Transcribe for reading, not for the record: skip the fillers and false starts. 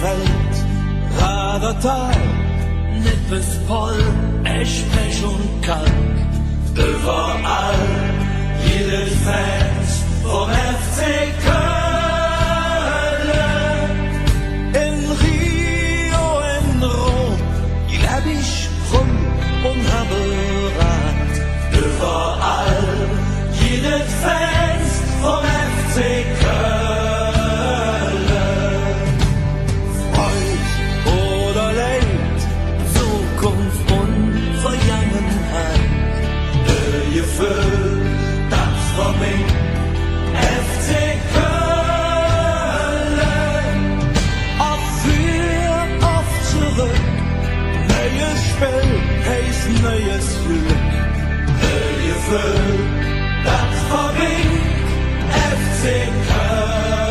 Feld, Radertal, Nippesvoll, Eschpech und Kalk. Überall, jede Fans vom FC Köln. In Rio, in Rom, leb ich rum und habe Rat. Überall, jede Fans vom FC Köln. Freud oder Leid, Zukunft und Vergangenheit. Gefühl, das von mir FC Köln. Auf für, auf zurück, neues Spiel heißt neues Glück. Gefühl, das von mir FC Köln.